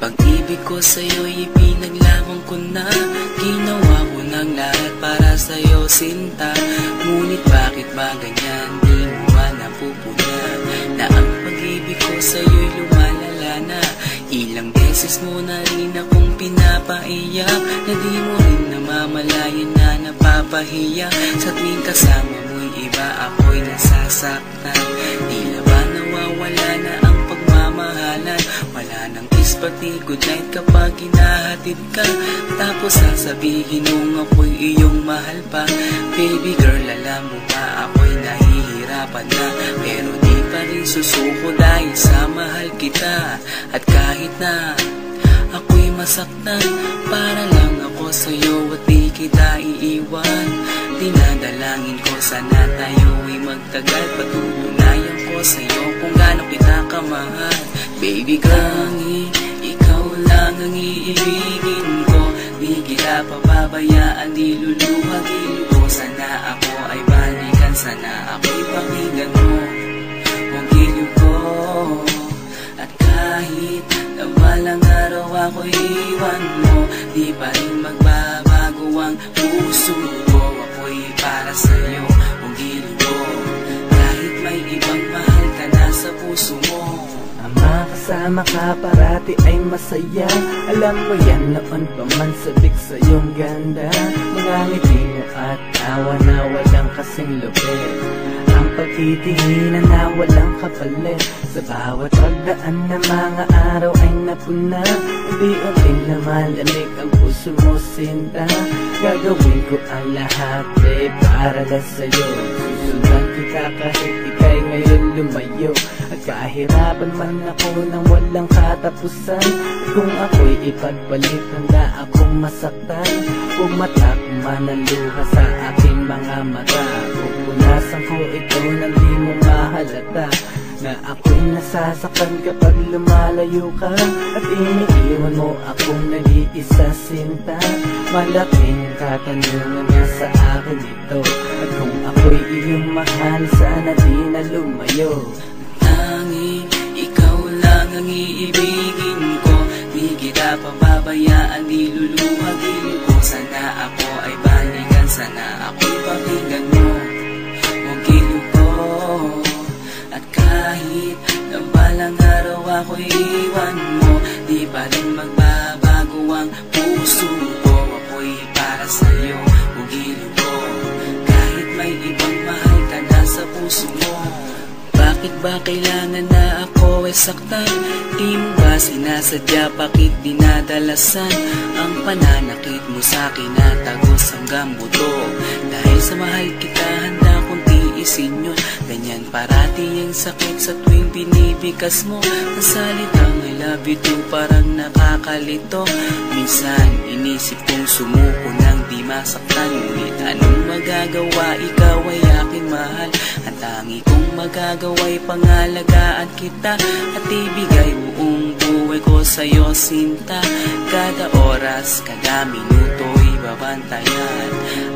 Pag-ibig ko sa'yo'y ipinaglaban ko na. Ginawa ko ng lahat para sa'yo, sinta. Ngunit bakit ba ganyan, di mo ba napupunan na ang pag-ibig ko sa'yo'y lumalala na? Ilang beses mo na rin akong pinapaiyak, na di mo rin namamalayan na napapahiya. Sa tuwing kasama mo'y iba, ako'y nasasaktan. Tila ba nawawala na ang pagmamahalan? Wala nang kiss pati good night kapag hinahatid ka. Tapos sasabihin mong ako'y iyong mahal pa. Baby girl, alam mo ba ako'y nahihirapan na, pero di pa rin susuko dahil sa mahal kita. At kahit na ako'y masaktan, para lang ako sa'yo at di kita iiwan. Dinadalangin ko sana tayo'y magtagal, patutunayan ko sa'yo kung gaano kita kamahal. Baby girl, ikaw lang ang iibigin ko. Di kita pababayaan, di luluhagin ko. Sana ako ay balikan, sana ako'y pakinggan mo ang giliw ko. At kahit na walang araw ako'y iwan mo, di pa rin magbabago ang puso ko. Ako'y para sa'yo, ang giliw ko. Kahit may ibang mahal ka na sa puso mo, makasama ka parati ay masaya. Alam mo yan, noon pa man sabik sa iyong ganda. Mga ngiti mo at tawa na walang kasing lupit, ang pagtitinginan na walang kapalit. Sa bawat pagdaan na mga araw ay napuna, unti-unti na malamig ang puso mo, sinta. Gagawin ko ang lahat para lang sa'yo. Susundan kita kahit ika'y ngayon lumayo. At kahirapan man ako nang walang katapusan, kung ako'y ipagpalit, handa akong masaktan. Pumatakman ang luha sa aking mga mata. Pupunasan ko ito nang di mo mahalata, na ako'y nasasaktan kapag lumalayo ka. At iniiwan mo akong nag-iisa, sinta. Malaking katanungan nga sa akin ito, at kung ako'y iyong mahal, sana di na lumayo. Tanging ikaw lang ang iibigin ko. Di kita pababayaan, di luluhagin ko. Sana ako ay balikan, sana ako'y pakinggan mo ang giliw ko. At kahit na balang araw ako'y iwan mo, di pa rin magbabago ang puso ko. Ako'y para sa'yo, ang giliw ko. Kahit may ibang mahal ka na sa puso mo. Bakit ba kailangan na ako ay saktan? Di mo ba sinasadya, bakit dinadalasan ang pananakit mo sa'kin na tagos hanggang buto? Dahil sa mahal kita, handa kong tiisin yun. Ganyan parati ang sakit sa tuwing binibigas mo ang salitang I love you too, parang nakakalito. Minsan inisip kong sumuko nang di masaktan, ngunit anong magagawa, ikaw ay aking mahal. Ang tangi kong magagawa'y pangalagaan kita, at ibigay buong buhay ko sa'yo, sinta. Kada oras, kada minuto'y babantayan.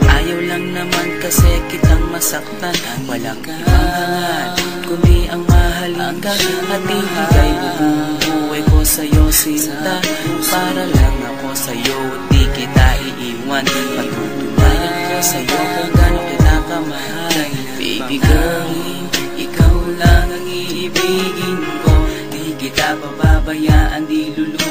Ayaw lang naman kasi kitang masaktan. Walang ibang hangad, kundi ang mahalin ka. At ibigay buong buhay ko sa'yo, sinta. Para lang ako sa'yo, di kita iiwan. Patutunayan ko sa'yo kung gaano kita kamahal. Baby girl, ikaw lang ang iibigin ko. Di kita pababayaan, di lulu